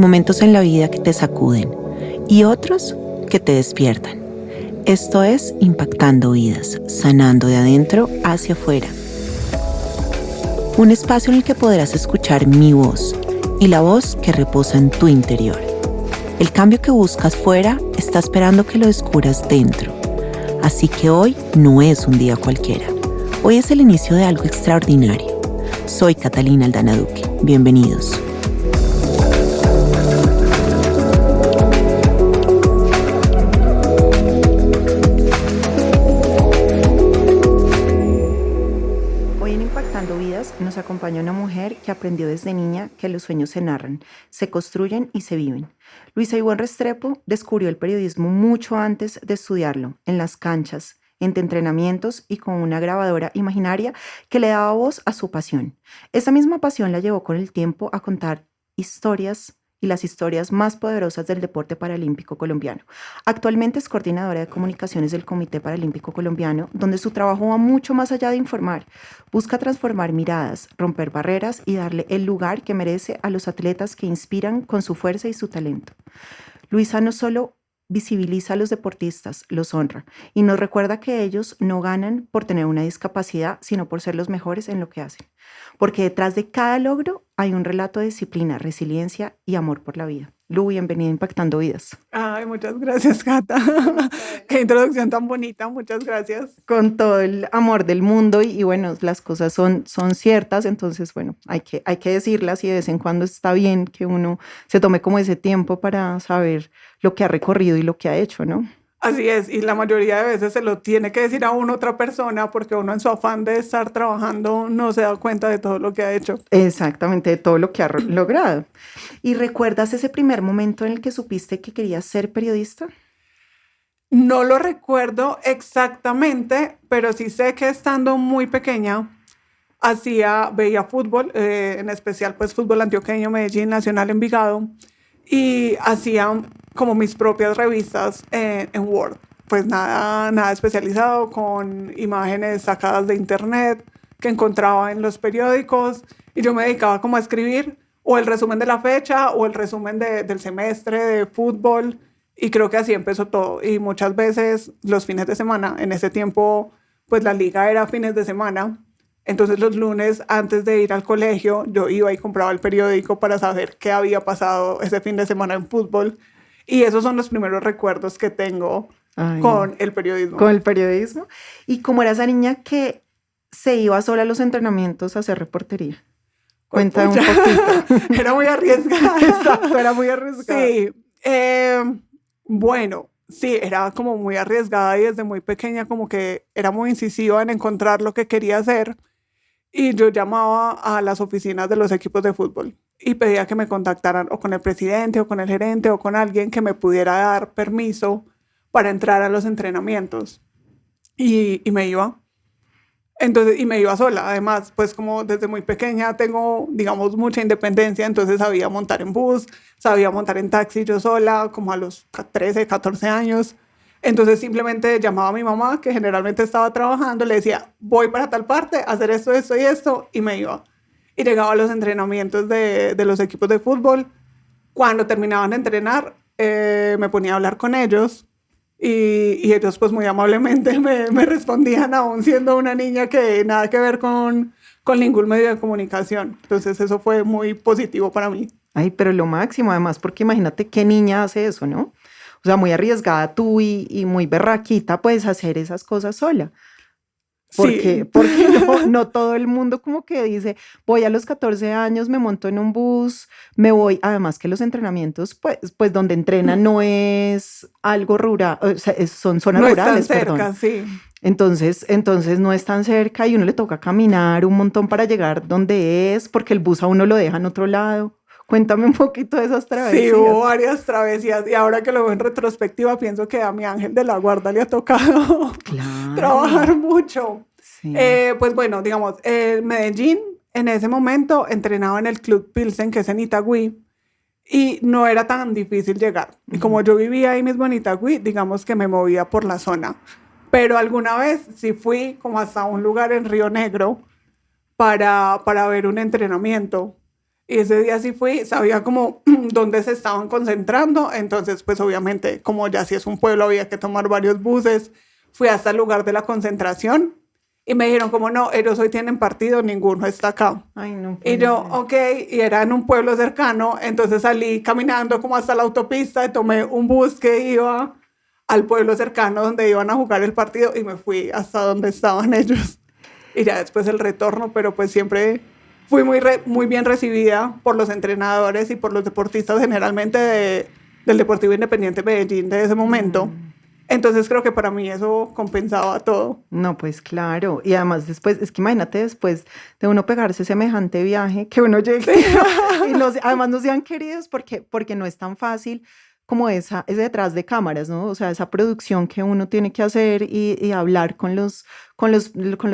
momentos en la vida que te sacuden y otros que te despiertan. Esto es Impactando Vidas, sanando de adentro hacia afuera. Un espacio en el que podrás escuchar mi voz y la voz que reposa en tu interior. El cambio que buscas fuera está esperando que lo descubras dentro. Así que hoy no es un día cualquiera. Hoy es el inicio de algo extraordinario. Soy Catalina Aldana Duque. Bienvenidos. Hoy en Impactando Vidas nos acompaña una mujer que aprendió desde niña que los sueños se narran, se construyen y se viven. Luisa Ivonne Restrepo descubrió el periodismo mucho antes de estudiarlo, en las canchas, entre entrenamientos y con una grabadora imaginaria que le daba voz a su pasión. Esa misma pasión la llevó con el tiempo a contar historias y las historias más poderosas del deporte paralímpico colombiano. Actualmente es coordinadora de comunicaciones del Comité Paralímpico Colombiano, donde su trabajo va mucho más allá de informar. Busca transformar miradas, romper barreras y darle el lugar que merece a los atletas que inspiran con su fuerza y su talento. Luisa no solo visibiliza a los deportistas, los honra y nos recuerda que ellos no ganan por tener una discapacidad, sino por ser los mejores en lo que hacen. Porque detrás de cada logro hay un relato de disciplina, resiliencia y amor por la vida. Lu, bienvenida a Impactando Vidas. Ay, muchas gracias, Cata. Qué introducción tan bonita, muchas gracias. Con todo el amor del mundo y bueno, las cosas son ciertas, entonces bueno, hay que decirlas y de vez en cuando está bien que uno se tome como ese tiempo para saber lo que ha recorrido y lo que ha hecho, ¿no? Así es, y la mayoría de veces se lo tiene que decir a una otra persona porque uno en su afán de estar trabajando no se da cuenta de todo lo que ha hecho. Exactamente, de todo lo que ha logrado. ¿Y recuerdas ese primer momento en el que supiste que querías ser periodista? No lo recuerdo exactamente, pero sí sé que estando muy pequeña veía fútbol, en especial pues fútbol antioqueño, Medellín, Nacional, Envigado, y hacía como mis propias revistas en Word. Pues nada especializado, con imágenes sacadas de internet que encontraba en los periódicos, y yo me dedicaba como a escribir o el resumen de la fecha o el resumen del semestre de fútbol, y creo que así empezó todo. Y muchas veces los fines de semana, en ese tiempo pues la liga era fines de semana, entonces los lunes antes de ir al colegio yo iba y compraba el periódico para saber qué había pasado ese fin de semana en fútbol, y esos son los primeros recuerdos que tengo con el periodismo. Con el periodismo. ¿Y cómo era esa niña que se iba sola a los entrenamientos a hacer reportería? Cuéntame un poquito. Era muy arriesgada. Exacto, era muy arriesgada. Sí, bueno, sí, era como muy arriesgada y desde muy pequeña como que era muy incisiva en encontrar lo que quería hacer, y yo llamaba a las oficinas de los equipos de fútbol y pedía que me contactaran o con el presidente o con el gerente o con alguien que me pudiera dar permiso para entrar a los entrenamientos, y me iba. Entonces, y me iba sola. Además, pues como desde muy pequeña tengo, digamos, mucha independencia, entonces sabía montar en bus, sabía montar en taxi yo sola, como a los 13, 14 años. Entonces simplemente llamaba a mi mamá, que generalmente estaba trabajando, le decía, voy para tal parte, a hacer esto, esto y esto, y me iba. Y llegaba a los entrenamientos de los equipos de fútbol. Cuando terminaban de entrenar, me ponía a hablar con ellos, y ellos pues muy amablemente me respondían, aún siendo una niña que nada que ver con ningún medio de comunicación. Entonces eso fue muy positivo para mí. Ay, pero lo máximo, además, porque imagínate qué niña hace eso, ¿no? O sea, muy arriesgada tú y muy berraquita, puedes hacer esas cosas sola. Porque no todo el mundo como que dice, voy a los 14 años, me monto en un bus, me voy. Además que los entrenamientos, pues donde entrenan no es algo rural, o sea, son zonas rurales. No es tan cerca, perdón. sí. Entonces no es tan cerca y uno le toca caminar un montón para llegar donde es, porque el bus a uno lo deja en otro lado. Cuéntame un poquito de esas travesías. Sí, hubo varias travesías, y ahora que lo veo en retrospectiva pienso que a mi ángel de la guarda le ha tocado trabajar mucho. Sí. Pues bueno, digamos, Medellín en ese momento entrenaba en el Club Pilsen, que es en Itagüí, y no era tan difícil llegar. Y como yo vivía ahí mismo en Itagüí, digamos que me movía por la zona. Pero alguna vez sí fui como hasta un lugar en Río Negro para ver un entrenamiento. Y ese día sí fui, sabía como dónde se estaban concentrando, entonces pues obviamente como ya si es un pueblo había que tomar varios buses, fui hasta el lugar de la concentración y me dijeron como no, ellos hoy tienen partido, ninguno está acá. Ay, no Y puede yo, ser. ok, y era en un pueblo cercano, entonces salí caminando como hasta la autopista y tomé un bus que iba al pueblo cercano donde iban a jugar el partido y me fui hasta donde estaban ellos. Y ya después el retorno, pero pues siempre fui muy bien recibida por los entrenadores y por los deportistas generalmente del Deportivo Independiente Medellín de ese momento. Mm. Entonces creo que para mí eso compensaba todo. No, pues claro. Y además después, es que imagínate después de uno pegarse semejante viaje, que uno llegue y los, además no sean queridos porque no es tan fácil como ese detrás de cámaras, ¿no? O sea, esa producción que uno tiene que hacer y hablar con los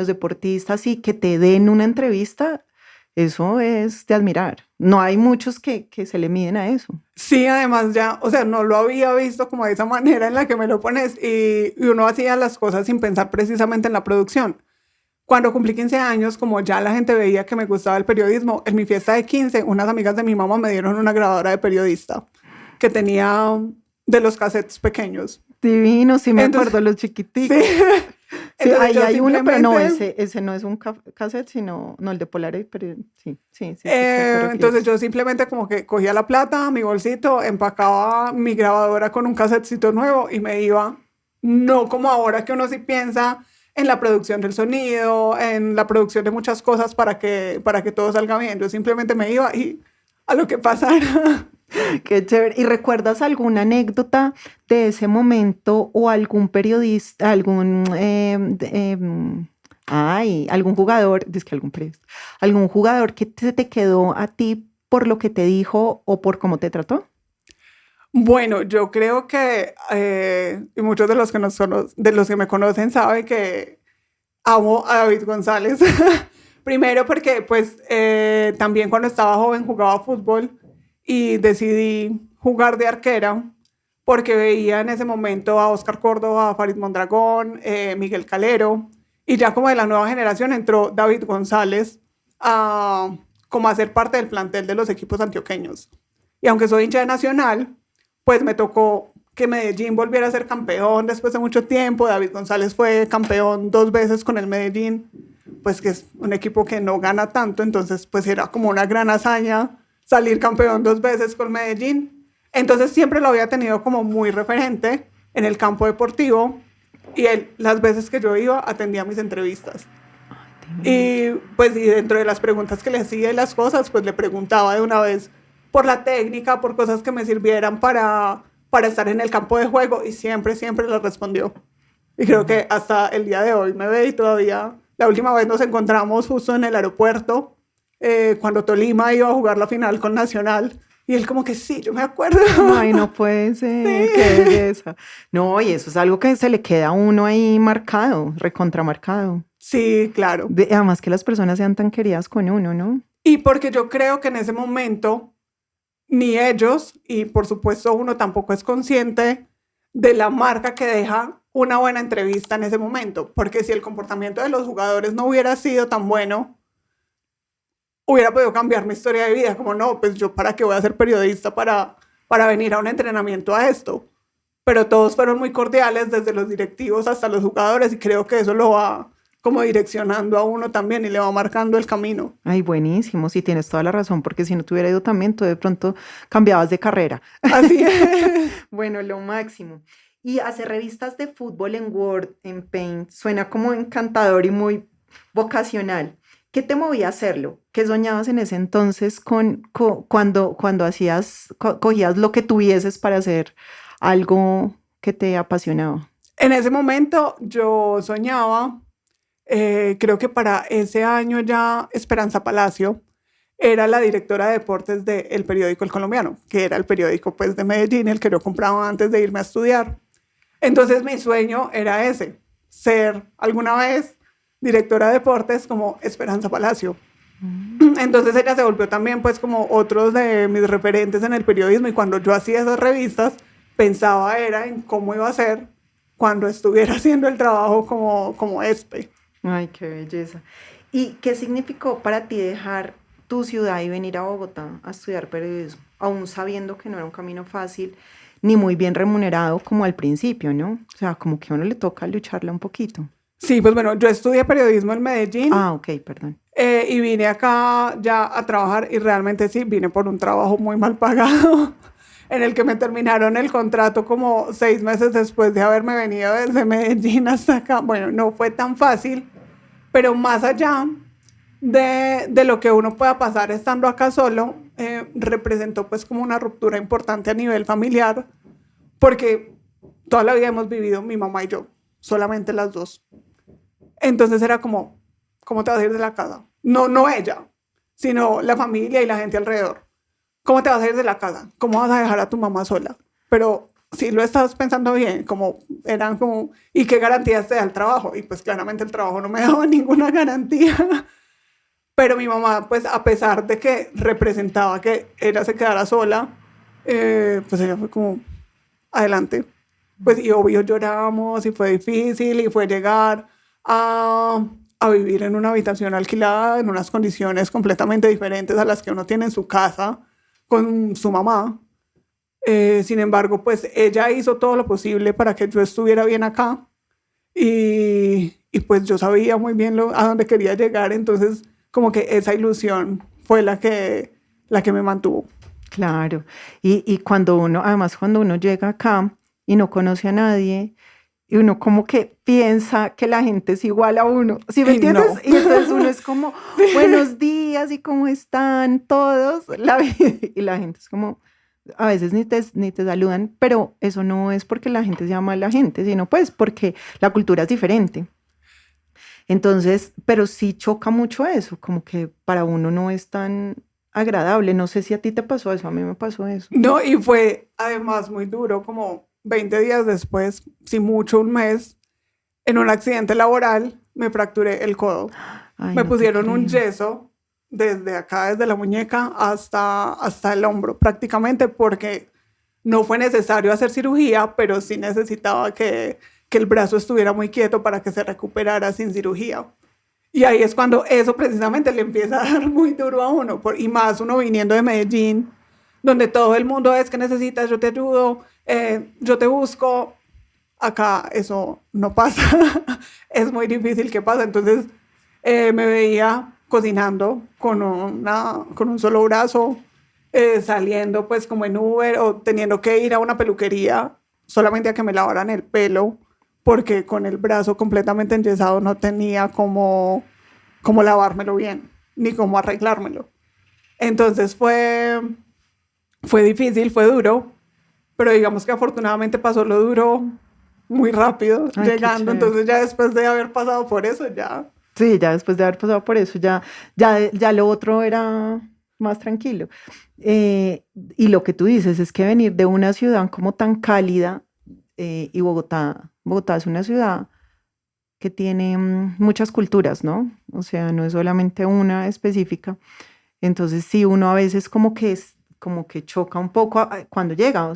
deportistas y que te den una entrevista, eso es de admirar. No hay muchos que se le miden a eso. Sí, además ya, o sea, no lo había visto como de esa manera en la que me lo pones y uno hacía las cosas sin pensar precisamente en la producción. Cuando cumplí 15 años, como ya la gente veía que me gustaba el periodismo, en mi fiesta de 15, unas amigas de mi mamá me dieron una grabadora de periodista que tenía de los cassettes pequeños. Divino, sí me Entonces, acuerdo, los sí, chiquiticos. Sí, entonces ahí yo hay uno, pero no, simplemente ese no es un cassette, sino, no, el de Polaroid, pero sí, sí, sí, sé a qué te Entonces refieres. yo simplemente como que cogía la plata, mi bolsito, empacaba mi grabadora con un casetcito nuevo y me iba. No como ahora que uno sí piensa en la producción del sonido, en la producción de muchas cosas para que todo salga bien. Yo simplemente me iba y a lo que pasara. Qué chévere. ¿Y recuerdas alguna anécdota de ese momento o algún periodista, algún jugador, es que algún periodista, algún jugador que te quedó a ti por lo que te dijo o por cómo te trató? Bueno, yo creo que y muchos de los que de los que me conocen saben que amo a David González. Primero porque pues también cuando estaba joven jugaba fútbol y decidí jugar de arquera porque veía en ese momento a Oscar Córdoba, a Farid Mondragón, Miguel Calero y ya como de la nueva generación entró David González a como a ser parte del plantel de los equipos antioqueños. Y aunque soy hincha de Nacional, pues me tocó que Medellín volviera a ser campeón después de mucho tiempo. David González fue campeón 2 veces con el Medellín, pues que es un equipo que no gana tanto, entonces pues era como una gran hazaña salir campeón 2 veces con Medellín. Entonces siempre lo había tenido como muy referente en el campo deportivo y él, las veces que yo iba, atendía mis entrevistas. Divino. Y pues y dentro de las preguntas que le hacía y las cosas, pues le preguntaba de una vez por la técnica, por cosas que me sirvieran para estar en el campo de juego y siempre, siempre le respondió. Y creo que hasta el día de hoy me ve y todavía, la última vez nos encontramos justo en el aeropuerto, cuando Tolima iba a jugar la final con Nacional. Y él como que sí, yo me acuerdo. Ay, no puede ser, qué Sí. belleza. No, y eso es algo que se le queda a uno ahí marcado, recontramarcado. Sí, claro. Además que las personas sean tan queridas con uno, ¿no? Y porque yo creo que en ese momento ni ellos, y por supuesto uno tampoco es consciente de la marca que deja una buena entrevista en ese momento, porque si el comportamiento de los jugadores no hubiera sido tan bueno, hubiera podido cambiar mi historia de vida, como no, pues yo para qué voy a ser periodista para venir a un entrenamiento a esto. Pero todos fueron muy cordiales, desde los directivos hasta los jugadores, y creo que eso lo va como direccionando a uno también y le va marcando el camino. Ay, buenísimo, sí, tienes toda la razón, porque si no te hubiera ido también, tú de pronto cambiabas de carrera. Así es. Bueno, lo máximo. Y hacer revistas de fútbol en Word, en Paint, suena como encantador y muy vocacional. ¿Qué te movía a hacerlo? ¿Qué soñabas en ese entonces cuando cogías lo que tuvieses para hacer algo que te apasionaba? En ese momento yo soñaba, creo que para ese año ya Esperanza Palacio era la directora de deportes del periódico El Colombiano, que era el periódico pues de Medellín, el que yo compraba antes de irme a estudiar. Entonces mi sueño era ese, ser alguna vez directora de deportes como Esperanza Palacio. Mm. Entonces ella se volvió también pues como otros de mis referentes en el periodismo y cuando yo hacía esas revistas pensaba era en cómo iba a ser cuando estuviera haciendo el trabajo como ESPE. Ay, qué belleza. ¿Y qué significó para ti dejar tu ciudad y venir a Bogotá a estudiar periodismo, aún sabiendo que no era un camino fácil ni muy bien remunerado como al principio, ¿no? O sea, como que a uno le toca lucharla un poquito. Sí, pues bueno, yo estudié periodismo en Medellín. Ah, ok, perdón. Y vine acá ya a trabajar y realmente sí, vine por un trabajo muy mal pagado en el que me terminaron el contrato como 6 meses después de haberme venido desde Medellín hasta acá. Bueno, no fue tan fácil, pero más allá de lo que uno pueda pasar estando acá solo, representó pues como una ruptura importante a nivel familiar, porque toda la vida hemos vivido mi mamá y yo, solamente las dos. Entonces era como, ¿cómo te vas a ir de la casa? No, no ella, sino la familia y la gente alrededor. ¿Cómo te vas a ir de la casa? ¿Cómo vas a dejar a tu mamá sola? Pero si lo estás pensando bien, como eran como, ¿y qué garantías te da el trabajo? Y pues claramente el trabajo no me daba ninguna garantía. Pero mi mamá, pues a pesar de que representaba que ella se quedara sola, pues ella fue como, adelante. Pues y obvio lloramos y fue difícil y fue llegar a vivir en una habitación alquilada en unas condiciones completamente diferentes a las que uno tiene en su casa con su mamá. Sin embargo, pues ella hizo todo lo posible para que yo estuviera bien acá y pues yo sabía muy bien a dónde quería llegar, entonces como que esa ilusión fue la que me mantuvo. Claro. Y cuando uno, además cuando uno llega acá y no conoce a nadie, y uno como que piensa que la gente es igual a uno, ¿sí me Y entiendes? no. Y entonces uno es como, buenos días, ¿y cómo están todos? Y la gente es como, a veces ni te saludan, pero eso no es porque la gente sea mala gente, sino pues porque la cultura es diferente. Entonces, pero sí choca mucho eso, como que para uno no es tan agradable. No sé si a ti te pasó eso, a mí me pasó eso. No, y fue además muy duro, como 20 días después, si mucho un mes, en un accidente laboral me fracturé el codo. Ay, Me no te pusieron un creo. yeso desde acá, desde la muñeca hasta el hombro, prácticamente porque no fue necesario hacer cirugía, pero sí necesitaba que el brazo estuviera muy quieto para que se recuperara sin cirugía. Y ahí es cuando eso precisamente le empieza a dar muy duro a uno, y más uno viniendo de Medellín, donde todo el mundo es que necesitas, yo te ayudo, yo te busco. Acá eso no pasa, es muy difícil que pase. Entonces me veía cocinando con un solo brazo, saliendo pues como en Uber o teniendo que ir a una peluquería solamente a que me lavaran el pelo, porque con el brazo completamente enyesado no tenía cómo lavármelo bien, ni cómo arreglármelo. Entonces fue difícil, fue duro, pero digamos que afortunadamente pasó lo duro muy rápido Ay, qué llegando, chévere. entonces ya después de haber pasado por eso, ya. Sí, ya después de haber pasado por eso, ya lo otro era más tranquilo. Y lo que tú dices es que venir de una ciudad como tan cálida, y Bogotá es una ciudad que tiene muchas culturas, ¿no? O sea, no es solamente una específica. Entonces, sí, uno a veces como que choca un poco cuando llega.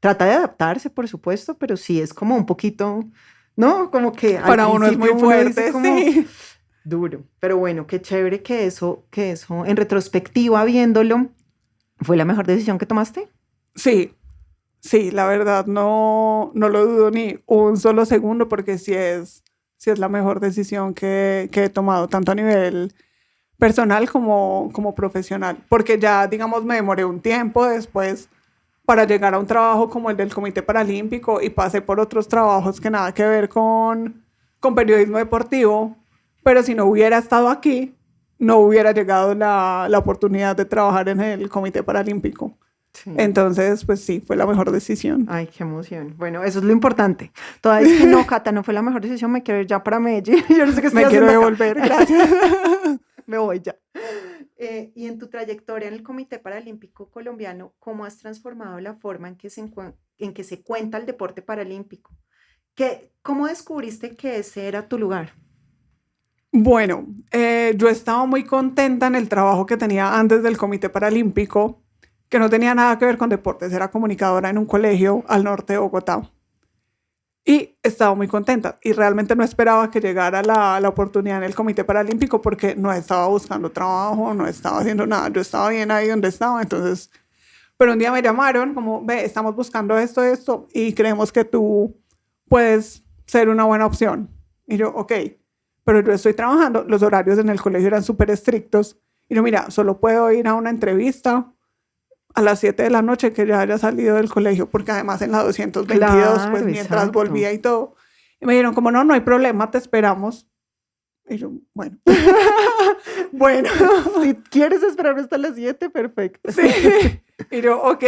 Trata de adaptarse, por supuesto, pero sí es como un poquito, ¿no? Como que al Para uno es muy principio uno dice fuerte, como sí. duro. Pero bueno, qué chévere que eso, en retrospectiva, viéndolo, fue la mejor decisión que tomaste. Sí, sí, la verdad no lo dudo ni un solo segundo porque sí es la mejor decisión que he tomado, tanto a nivel personal como profesional, porque ya, digamos, me demoré un tiempo después para llegar a un trabajo como el del Comité Paralímpico y pasé por otros trabajos que nada que ver con periodismo deportivo, pero si no hubiera estado aquí, no hubiera llegado la oportunidad de trabajar en el Comité Paralímpico. Sí. Entonces, pues sí, fue la mejor decisión. Ay, qué emoción. Bueno, eso es lo importante. Toda vez que no, Cata, no fue la mejor decisión, me quiero ir ya para Medellín. Yo no sé qué estoy Me quiero haciendo acá. devolver, gracias. Me voy ya. Y en tu trayectoria en el Comité Paralímpico Colombiano, ¿cómo has transformado la forma en que se cuenta el deporte paralímpico? ¿Cómo descubriste que ese era tu lugar? Bueno, yo estaba muy contenta en el trabajo que tenía antes del Comité Paralímpico, que no tenía nada que ver con deportes, era comunicadora en un colegio al norte de Bogotá. Y estaba muy contenta y realmente no esperaba que llegara la oportunidad en el Comité Paralímpico porque no estaba buscando trabajo, no estaba haciendo nada, yo estaba bien ahí donde estaba, entonces, pero un día me llamaron como, ve, estamos buscando esto y creemos que tú puedes ser una buena opción. Y yo, ok, pero yo estoy trabajando, los horarios en el colegio eran súper estrictos y yo, mira, solo puedo ir a una entrevista a las 7 de la noche que ya haya salido del colegio, porque además en la 222, pues Claro, mientras exacto. volvía y todo, y me dijeron como, no, no hay problema, te esperamos. Y yo, bueno, bueno, Si quieres esperar hasta las 7, perfecto. sí. Y yo, ok,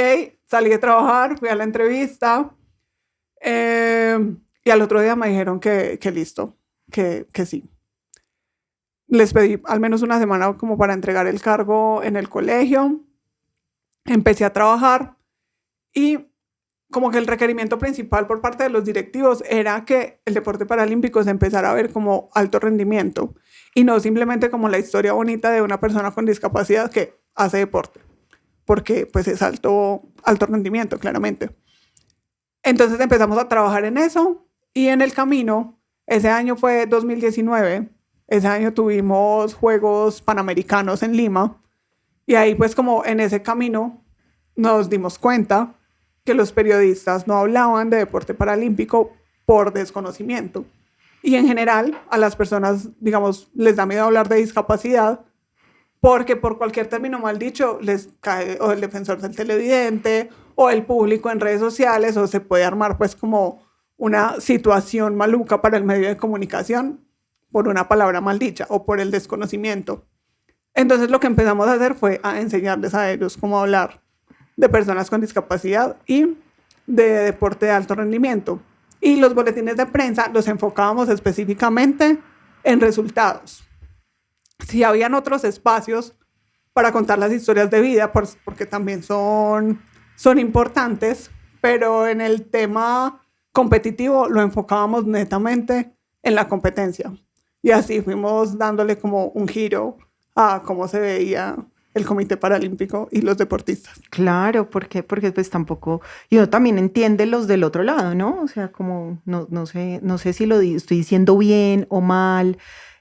salí de trabajar, fui a la entrevista, y al otro día me dijeron que listo, que sí. Les pedí al menos una semana como para entregar el cargo en el colegio. Empecé a trabajar y como que el requerimiento principal por parte de los directivos era que el deporte paralímpico se empezara a ver como alto rendimiento y no simplemente como la historia bonita de una persona con discapacidad que hace deporte, porque pues es alto rendimiento, claramente. Entonces empezamos a trabajar en eso y en el camino, ese año fue 2019, ese año tuvimos Juegos Panamericanos en Lima y ahí pues como en ese camino nos dimos cuenta que los periodistas no hablaban de deporte paralímpico por desconocimiento. Y en general a las personas, digamos, les da miedo hablar de discapacidad porque por cualquier término mal dicho les cae o el defensor del televidente o el público en redes sociales o se puede armar pues como una situación maluca para el medio de comunicación por una palabra mal dicha o por el desconocimiento. Entonces lo que empezamos a hacer fue a enseñarles a ellos cómo hablar de personas con discapacidad y de deporte de alto rendimiento. Y los boletines de prensa los enfocábamos específicamente en resultados. Si habían otros espacios para contar las historias de vida, porque también son importantes, pero en el tema competitivo lo enfocábamos netamente en la competencia. Y así fuimos dándole como un giro a cómo se veía el Comité Paralímpico y los deportistas. Claro, ¿por qué? Porque pues tampoco, y uno también entiende los del otro lado, ¿no? O sea, como no sé si estoy diciendo bien o mal,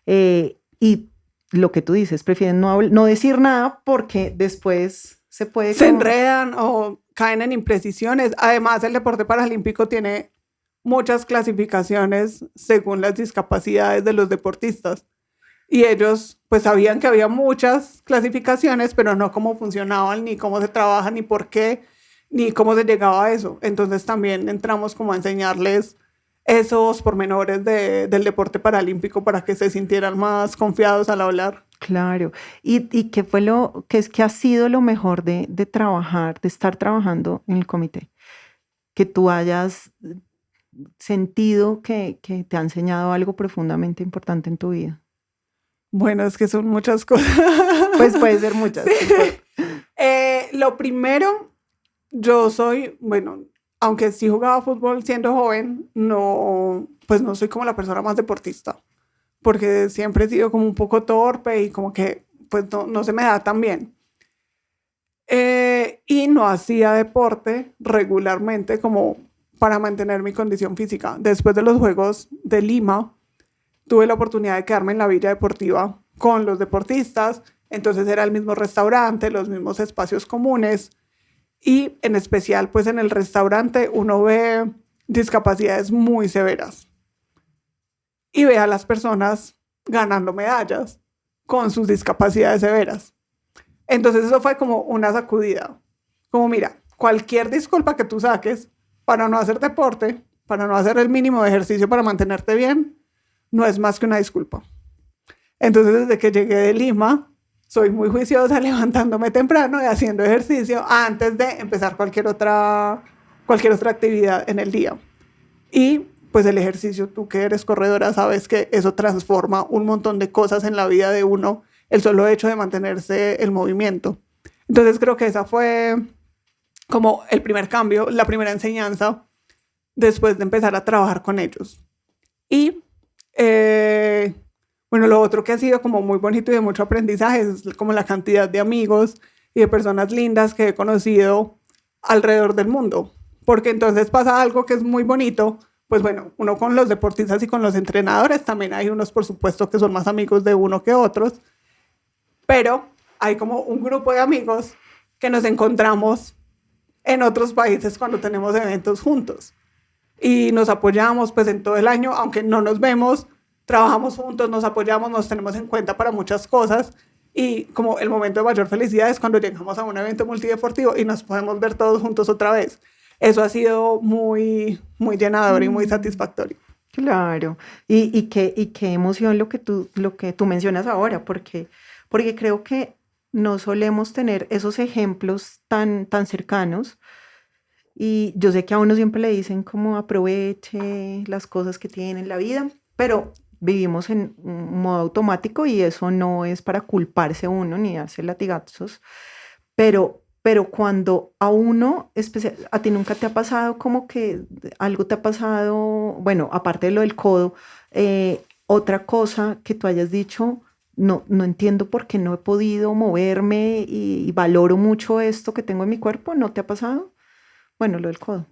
y lo que tú dices, prefieren no decir nada porque después se puede Se como... enredan o caen en imprecisiones. Además, el deporte paralímpico tiene muchas clasificaciones según las discapacidades de los deportistas. Y ellos pues sabían que había muchas clasificaciones, pero no cómo funcionaban, ni cómo se trabaja, ni por qué, ni cómo se llegaba a eso. Entonces también entramos como a enseñarles esos pormenores del deporte paralímpico para que se sintieran más confiados al hablar. Claro. ¿Y qué fue qué ha sido lo mejor de trabajar, de estar trabajando en el comité? Que tú hayas sentido que te ha enseñado algo profundamente importante en tu vida. Bueno, es que son muchas cosas. Pues puede ser muchas, Sí. no importa. Lo primero, yo soy, bueno, aunque sí jugaba fútbol siendo joven, no, pues no soy como la persona más deportista, porque siempre he sido como un poco torpe y como que pues no se me da tan bien. Y no hacía deporte regularmente como para mantener mi condición física. Después de los Juegos de Lima, tuve la oportunidad de quedarme en la Villa Deportiva con los deportistas, entonces era el mismo restaurante, los mismos espacios comunes y en especial pues en el restaurante uno ve discapacidades muy severas y ve a las personas ganando medallas con sus discapacidades severas. Entonces eso fue como una sacudida, como mira, cualquier disculpa que tú saques para no hacer deporte, para no hacer el mínimo de ejercicio para mantenerte bien, no es más que una disculpa. Entonces, desde que llegué de Lima, soy muy juiciosa levantándome temprano y haciendo ejercicio antes de empezar cualquier otra actividad en el día. Y pues el ejercicio, tú que eres corredora, sabes que eso transforma un montón de cosas en la vida de uno, el solo hecho de mantenerse el movimiento. Entonces creo que esa fue como el primer cambio, la primera enseñanza después de empezar a trabajar con ellos. Y bueno, lo otro que ha sido como muy bonito y de mucho aprendizaje es como la cantidad de amigos y de personas lindas que he conocido alrededor del mundo. Porque entonces pasa algo que es muy bonito, pues bueno, uno con los deportistas y con los entrenadores, también hay unos, por supuesto, que son más amigos de uno que otros, pero hay como un grupo de amigos que nos encontramos en otros países cuando tenemos eventos juntos y nos apoyamos pues en todo el año, aunque no nos vemos, trabajamos juntos, nos apoyamos, nos tenemos en cuenta para muchas cosas y como el momento de mayor felicidad es cuando llegamos a un evento multideportivo y nos podemos ver todos juntos otra vez. Eso ha sido muy, muy llenador y muy satisfactorio. Claro, y qué emoción lo que tú mencionas ahora, porque creo que no solemos tener esos ejemplos tan cercanos. Y yo sé que a uno siempre le dicen como aproveche las cosas que tiene en la vida, pero vivimos en un modo automático y eso no es para culparse uno ni darse latigazos, pero cuando a uno, a ti nunca te ha pasado como que algo te ha pasado, bueno, aparte de lo del codo, otra cosa que tú hayas dicho, no entiendo por qué no he podido moverme y valoro mucho esto que tengo en mi cuerpo, ¿no te ha pasado? Bueno, lo del codo.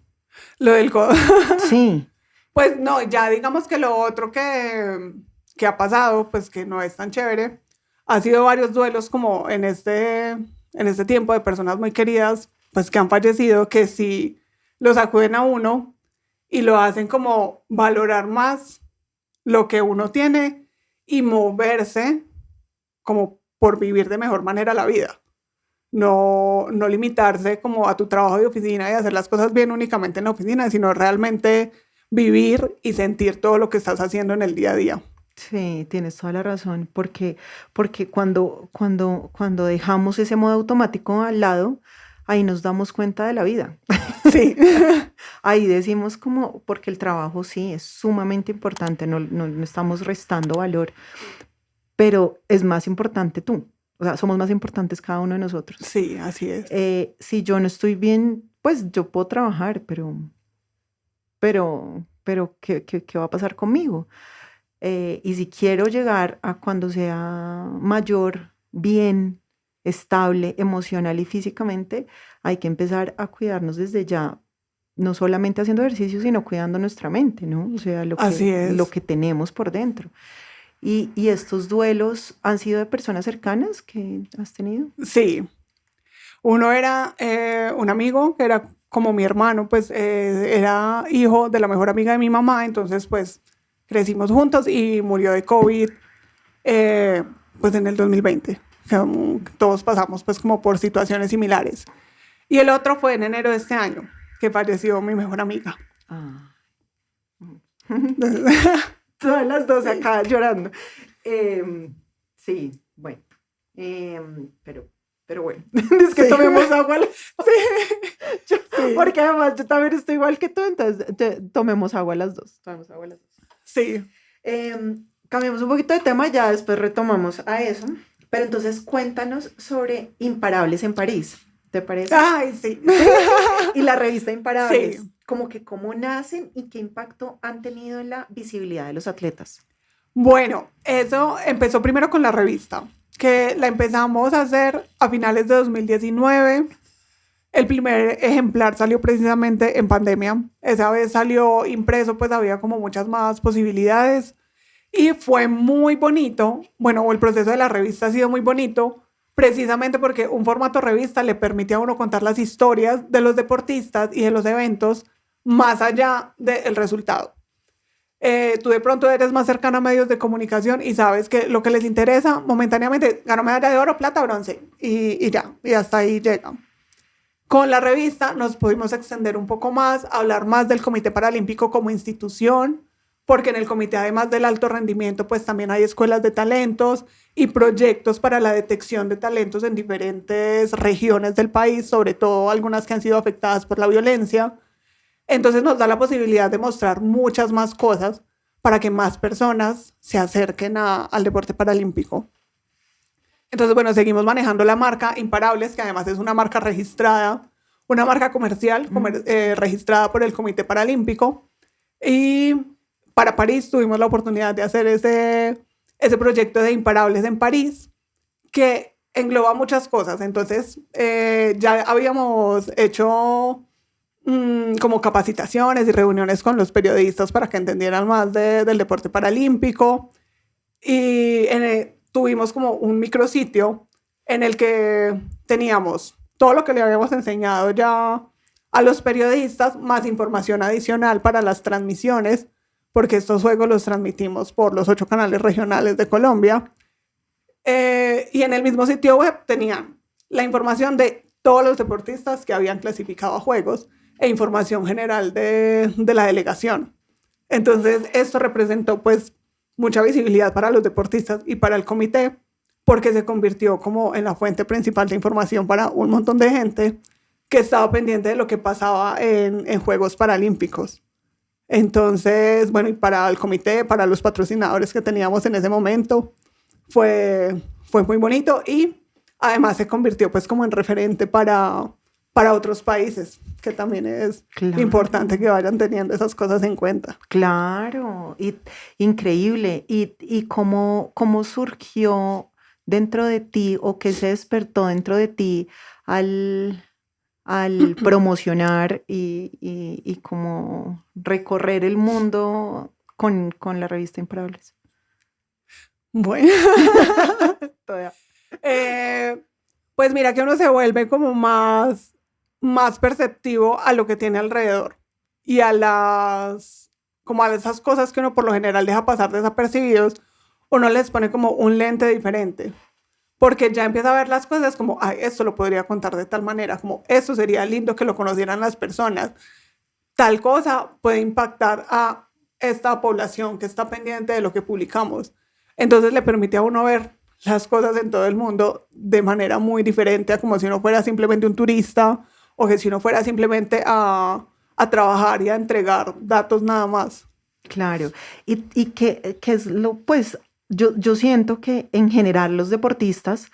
Lo del codo. Sí. Pues no, ya digamos que lo otro que ha pasado, pues que no es tan chévere, ha sido varios duelos como en este tiempo de personas muy queridas, pues que han fallecido, que sí los acuden a uno y lo hacen como valorar más lo que uno tiene y moverse como por vivir de mejor manera la vida. No limitarse como a tu trabajo de oficina y hacer las cosas bien únicamente en la oficina, sino realmente vivir y sentir todo lo que estás haciendo en el día a día. Sí, tienes toda la razón, porque cuando dejamos ese modo automático al lado, ahí nos damos cuenta de la vida. Sí. Ahí decimos como, porque el trabajo sí es sumamente importante, no estamos restando valor, pero es más importante tú. O sea, somos más importantes cada uno de nosotros. Sí, así es. Si yo no estoy bien, pues yo puedo trabajar, pero ¿qué va a pasar conmigo? Y si quiero llegar a cuando sea mayor, bien, estable, emocional y físicamente, hay que empezar a cuidarnos desde ya, no solamente haciendo ejercicio, sino cuidando nuestra mente, ¿no? O sea, Así lo es. que tenemos por dentro. Y estos duelos han sido de personas cercanas que has tenido. Sí. Uno era un amigo que era como mi hermano, pues era hijo de la mejor amiga de mi mamá, entonces pues crecimos juntos y murió de COVID eh, pues en el 2020. Todos pasamos pues como por situaciones similares. Y el otro fue en enero de este año, que falleció mi mejor amiga. Ah. Todas las dos Sí. acá llorando. Sí, bueno. Pero bueno, es que Sí. tomemos agua. Sí. Porque además yo también estoy igual que tú, entonces tomemos agua las dos. Tomemos agua las dos. Sí. Cambiamos un poquito de tema, ya después retomamos a eso. Pero entonces cuéntanos sobre Imparables en París, ¿te parece? Ay, sí. Y la revista Imparables, Sí. como que cómo nacen y qué impacto han tenido en la visibilidad de los atletas. Bueno, eso empezó primero con la revista, que la empezamos a hacer a finales de 2019. El primer ejemplar salió precisamente en pandemia. Esa vez salió impreso, pues había como muchas más posibilidades. Y fue muy bonito. Bueno, el proceso de la revista ha sido muy bonito, precisamente porque un formato revista le permite a uno contar las historias de los deportistas y de los eventos más allá del resultado. Tú de pronto eres más cercano a medios de comunicación y sabes que lo que les interesa momentáneamente, ganó medalla de oro, plata, bronce y ya, y hasta ahí llega. Con la revista nos pudimos extender un poco más, hablar más del Comité Paralímpico como institución, porque en el comité, además del alto rendimiento, pues también hay escuelas de talentos y proyectos para la detección de talentos en diferentes regiones del país, sobre todo algunas que han sido afectadas por la violencia. Entonces nos da la posibilidad de mostrar muchas más cosas para que más personas se acerquen al deporte paralímpico. Entonces, bueno, seguimos manejando la marca Imparables, que además es una marca registrada, una marca comercial registrada por el Comité Paralímpico. Y para París tuvimos la oportunidad de hacer ese proyecto de Imparables en París, que engloba muchas cosas. Entonces, ya habíamos hecho como capacitaciones y reuniones con los periodistas para que entendieran más del deporte paralímpico. Y tuvimos como un micrositio en el que teníamos todo lo que le habíamos enseñado ya a los periodistas, más información adicional para las transmisiones, porque estos juegos los transmitimos por los 8 canales regionales de Colombia. Y en el mismo sitio web tenían la información de todos los deportistas que habían clasificado a juegos e información general de la delegación. Entonces, esto representó pues mucha visibilidad para los deportistas y para el comité, porque se convirtió como en la fuente principal de información para un montón de gente que estaba pendiente de lo que pasaba en Juegos Paralímpicos. Entonces, bueno, y para el comité, para los patrocinadores que teníamos en ese momento, fue muy bonito y además se convirtió pues como en referente para otros países, que también es Claro. importante que vayan teniendo esas cosas en cuenta. Claro, y increíble. ¿Y cómo surgió dentro de ti o qué se despertó dentro de ti al promocionar y como recorrer el mundo con la revista Imparables? Bueno, Todavía. pues mira que uno se vuelve como más perceptivo a lo que tiene alrededor y como a esas cosas que uno por lo general deja pasar desapercibidos, uno les pone como un lente diferente, porque ya empieza a ver las cosas como, ay, esto lo podría contar de tal manera, como esto sería lindo que lo conocieran las personas, tal cosa puede impactar a esta población que está pendiente de lo que publicamos. Entonces le permite a uno ver las cosas en todo el mundo de manera muy diferente a como si uno fuera simplemente un turista o que si uno fuera simplemente a trabajar y a entregar datos nada más. Claro. ¿Y qué es pues yo siento que en general los deportistas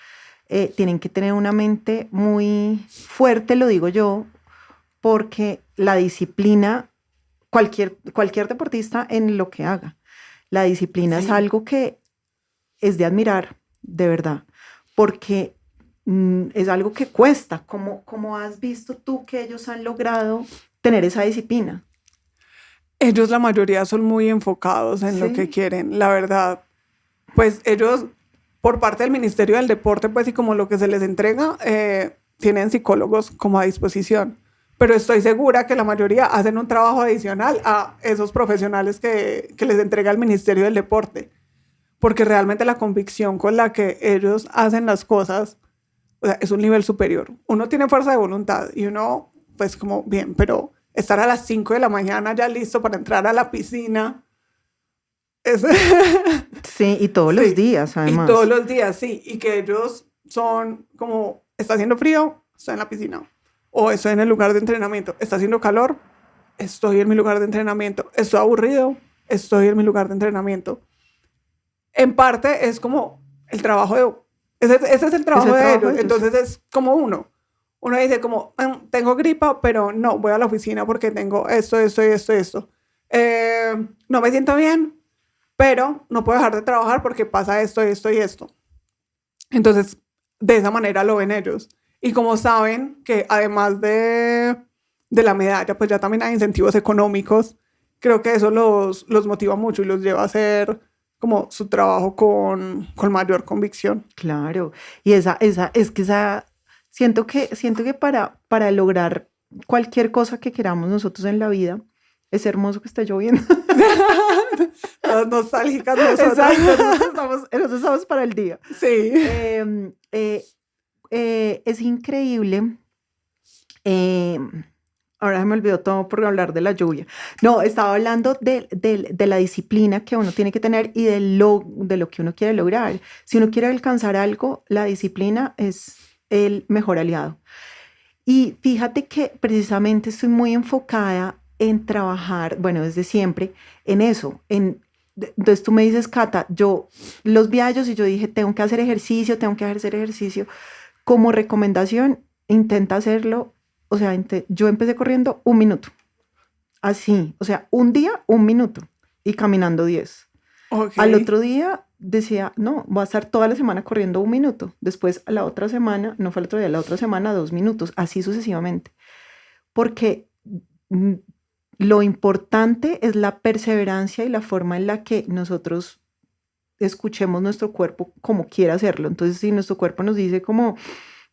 tienen que tener una mente muy fuerte, lo digo yo, porque la disciplina, cualquier deportista en lo que haga, la disciplina es Sí. algo que es de admirar, de verdad, porque es algo que cuesta. ¿Cómo has visto tú que ellos han logrado tener esa disciplina? Ellos, la mayoría, son muy enfocados en lo que Sí. quieren, la verdad. Pues ellos, por parte del Ministerio del Deporte, pues y como lo que se les entrega, tienen psicólogos como a disposición. Pero estoy segura que la mayoría hacen un trabajo adicional a esos profesionales que les entrega el Ministerio del Deporte. Porque realmente la convicción con la que ellos hacen las cosas, o sea, es un nivel superior. Uno tiene fuerza de voluntad y uno, pues como, bien, pero estar a las 5 de la mañana ya listo para entrar a la piscina, es... Sí, y todos los Sí, días, y todos además. los días, sí, y que ellos son como, está haciendo frío, estoy en la piscina, o estoy en el lugar de entrenamiento, está haciendo calor, estoy en mi lugar de entrenamiento, estoy aburrido, estoy en mi lugar de entrenamiento. En parte es como el trabajo de... ese es el trabajo de trabajo ellos, de ellos. entonces es como uno dice como, tengo gripa, pero no, voy a la oficina porque tengo esto, esto y esto y esto. No me siento bien, pero no puedo dejar de trabajar porque pasa esto, esto y esto. Entonces, de esa manera lo ven ellos. Y como saben que además de la medalla, pues ya también hay incentivos económicos, creo que eso los motiva mucho y los lleva a hacer como su trabajo con mayor convicción. Claro. Y siento que para lograr cualquier cosa que queramos nosotros en la vida, es hermoso que esté lloviendo. Las nostálgicas nosotros. Exacto, nosotros estamos para el día. Sí. Es increíble. Ahora se me olvidó todo por hablar de la lluvia. No, estaba hablando de la disciplina que uno tiene que tener y de lo que uno quiere lograr. Si uno quiere alcanzar algo, la disciplina es el mejor aliado. Y fíjate que precisamente estoy muy enfocada en trabajar, bueno, desde siempre, en eso. Entonces tú me dices, Cata, yo los vi a ellos y yo dije, tengo que hacer ejercicio. Como recomendación, intenta hacerlo. O sea, yo empecé corriendo 1 minuto. Así, o sea, un día, 1 minuto. Y caminando 10. Okay. Al otro día decía, no, voy a estar toda la semana corriendo 1 minuto. Después, a la otra semana, no fue el otro día, la otra semana 2 minutos. Así sucesivamente. Porque mm, lo importante es la perseverancia y la forma en la que nosotros escuchemos nuestro cuerpo como quiera hacerlo. Entonces, si nuestro cuerpo nos dice como,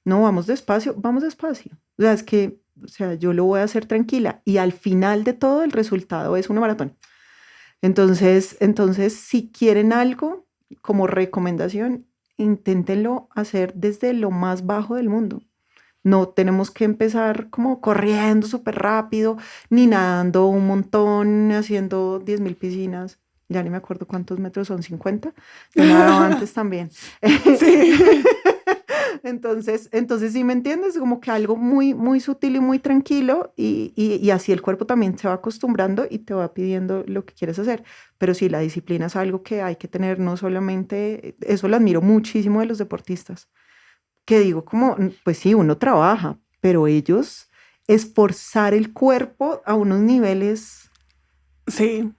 no, vamos despacio, vamos despacio. O sea, es que, o sea, yo lo voy a hacer tranquila y al final de todo el resultado es una maratón. Entonces, si quieren algo como recomendación, inténtenlo hacer desde lo más bajo del mundo. No tenemos que empezar como corriendo súper rápido, ni nadando un montón, haciendo 10.000 piscinas. Ya ni me acuerdo cuántos metros son, 50. Yo nadaba antes también. Sí. Entonces, si me entiendes, como que algo muy, muy sutil y muy tranquilo y así el cuerpo también se va acostumbrando y te va pidiendo lo que quieres hacer. Pero sí, la disciplina es algo que hay que tener, no solamente, eso lo admiro muchísimo de los deportistas, que digo como, pues sí, uno trabaja, pero ellos esforzar el cuerpo a unos niveles Sí.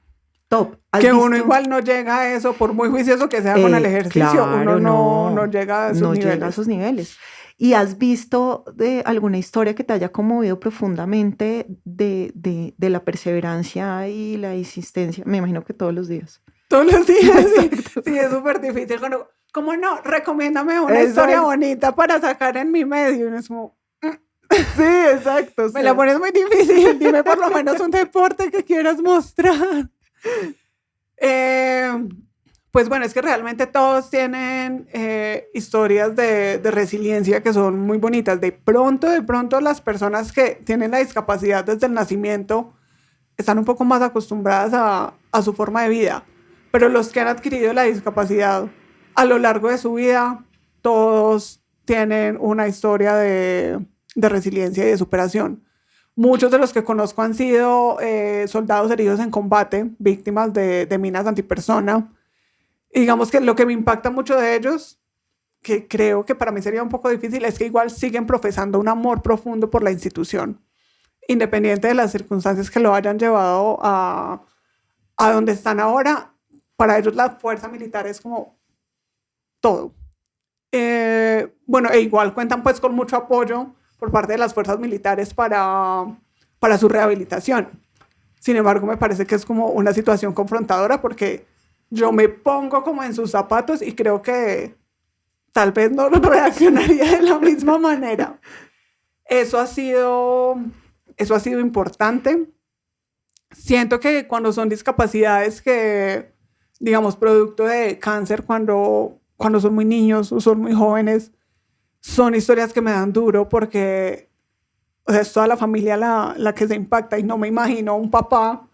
top. ¿Has Que uno visto? igual no llega a eso, por muy juicioso que sea con el ejercicio, uno Claro, no no, llega a esos no llega a niveles. esos niveles. ¿Y has visto de alguna historia que te haya conmovido profundamente de la perseverancia y la insistencia? Me imagino que todos los días. Todos los días, sí, Exacto. sí, es súper difícil. ¿Cómo no? Recomiéndame una historia Exacto. bonita para sacar en mi medio. Y uno es como, Sí, exacto. O me la sea, pones muy difícil. Dime por lo menos un deporte que quieras mostrar. Eh, pues bueno, es que realmente todos tienen historias de resiliencia que son muy bonitas. De pronto las personas que tienen la discapacidad desde el nacimiento están un poco más acostumbradas a su forma de vida, pero los que han adquirido la discapacidad a lo largo de su vida, todos tienen una historia de resiliencia y de superación. Muchos de los que conozco han sido soldados heridos en combate, víctimas de minas antipersona. Y digamos que lo que me impacta mucho de ellos, que creo que para mí sería un poco difícil, es que igual siguen profesando un amor profundo por la institución, independiente de las circunstancias que lo hayan llevado a donde están ahora. Para ellos la fuerza militar es como todo. Bueno, e igual cuentan pues con mucho apoyo por parte de las fuerzas militares para su rehabilitación. Sin embargo, me parece que es como una situación confrontadora porque yo me pongo como en sus zapatos y creo que tal vez no reaccionaría de la misma manera. Eso ha sido, eso ha sido importante. Siento que cuando son discapacidades que, digamos, producto de cáncer, cuando son muy niños o son muy jóvenes, son historias que me dan duro porque, o sea, es toda la familia la que se impacta y no me imagino un papá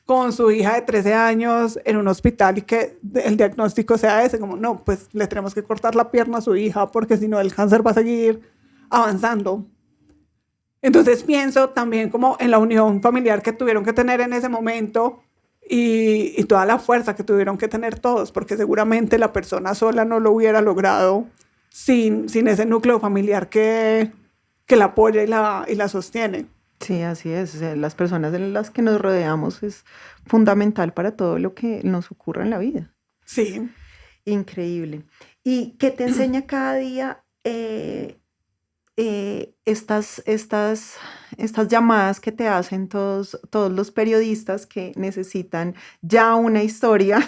con su hija de 13 años en un hospital y que el diagnóstico sea ese, como, no, pues le tenemos que cortar la pierna a su hija porque si no el cáncer va a seguir avanzando. Entonces pienso también como en la unión familiar que tuvieron que tener en ese momento y toda la fuerza que tuvieron que tener todos, porque seguramente la persona sola no lo hubiera logrado sin ese núcleo familiar que la apoya y la sostiene. sí, así es. O sea, las personas en las que nos rodeamos es fundamental para todo lo que nos ocurra en la vida. Sí, Increíble. ¿Y qué te enseña cada día estas llamadas que te hacen todos los periodistas que necesitan ya una historia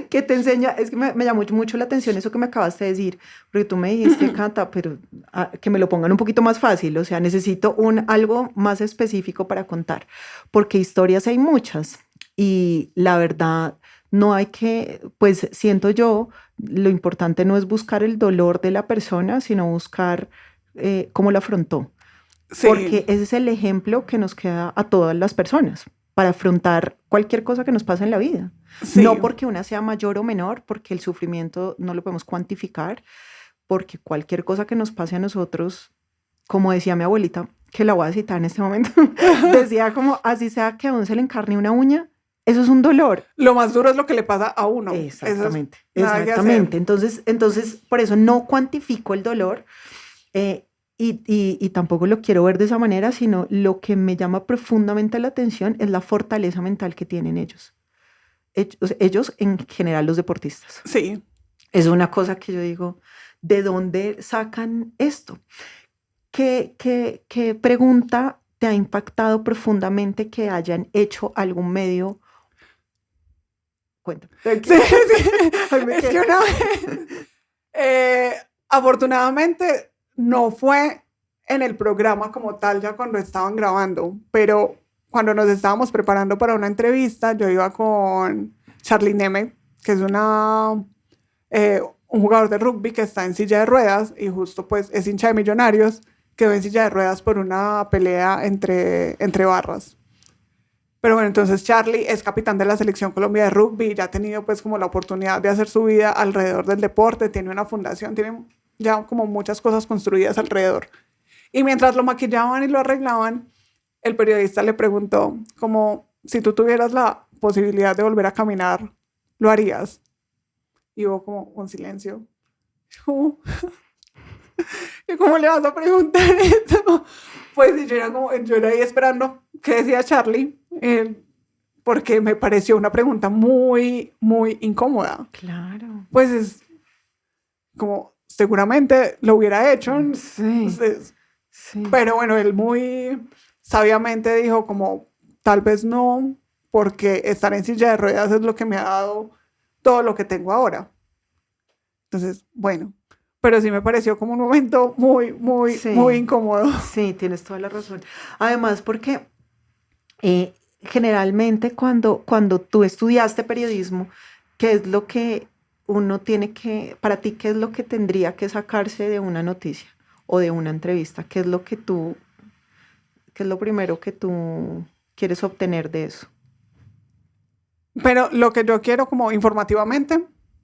que te enseña? Es que me llamó mucho la atención eso que me acabaste de decir, porque tú me dijiste, Cata, pero que me lo pongan un poquito más fácil, o sea, necesito algo más específico para contar, porque historias hay muchas y la verdad no hay que, pues siento yo, lo importante no es buscar el dolor de la persona, sino buscar cómo lo afrontó, sí, porque ese es el ejemplo que nos queda a todas las personas para afrontar cualquier cosa que nos pasa en la vida. No sí, porque una sea mayor o menor, porque el sufrimiento no lo podemos cuantificar, porque cualquier cosa que nos pase a nosotros, como decía mi abuelita, que la voy a citar en este momento, decía como, así sea que a uno se le encarne una uña, eso es un dolor. lo más duro es lo que le pasa a uno. Eso es Exactamente, nada que hacer. exactamente. Entonces, por eso no cuantifico el dolor, eh, y tampoco lo quiero ver de esa manera, sino lo que me llama profundamente la atención es la fortaleza mental que tienen ellos. Ellos en general, los deportistas. Sí, Es una cosa que yo digo, ¿de dónde sacan esto? ¿Qué pregunta te ha impactado profundamente que hayan hecho algún medio? Cuéntame. Sí, sí. Es que una vez, afortunadamente, no fue en el programa como tal, ya cuando estaban grabando, pero cuando nos estábamos preparando para una entrevista, yo iba con Charlie Neme, que es un jugador de rugby que está en silla de ruedas y justo pues es hincha de Millonarios, quedó en silla de ruedas por una pelea entre barras. Pero bueno, entonces Charlie es capitán de la Selección Colombia de Rugby y ya ha tenido pues como la oportunidad de hacer su vida alrededor del deporte, tiene una fundación, tiene ya como muchas cosas construidas alrededor. Y mientras lo maquillaban y lo arreglaban, el periodista le preguntó como, si tú tuvieras la posibilidad de volver a caminar, ¿lo harías? Y hubo como un silencio. ¿Y cómo le vas a preguntar esto? Pues yo era ahí esperando qué decía Charlie, porque me pareció una pregunta muy, muy incómoda. Claro. Pues es como, seguramente lo hubiera hecho. Sí, sí. Pero bueno, él muy sabiamente dijo como, tal vez no, porque estar en silla de ruedas es lo que me ha dado todo lo que tengo ahora. Entonces, bueno, pero sí me pareció como un momento muy, muy, Sí, muy incómodo. sí, tienes toda la razón. Además, porque generalmente cuando tú estudiaste periodismo, ¿qué es lo que uno tiene que, para ti, qué es lo que tendría que sacarse de una noticia o de una entrevista? ¿Qué es lo que qué es lo primero que tú quieres obtener de eso? Pero lo que yo quiero como informativamente,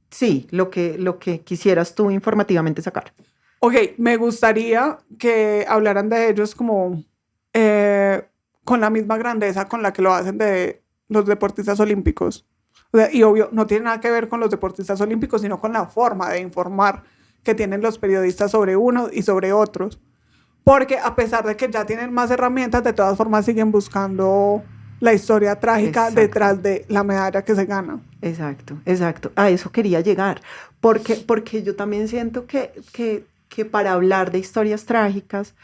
Sí, lo que quisieras tú informativamente sacar. ok, me gustaría que hablaran de ellos como con la misma grandeza con la que lo hacen de los deportistas olímpicos. O sea, y obvio, no tiene nada que ver con los deportistas olímpicos, sino con la forma de informar que tienen los periodistas sobre unos y sobre otros. Porque a pesar de que ya tienen más herramientas, de todas formas siguen buscando la historia trágica Exacto. detrás de la medalla que se gana. Exacto, exacto. A eso quería llegar, porque yo también siento que para hablar de historias trágicas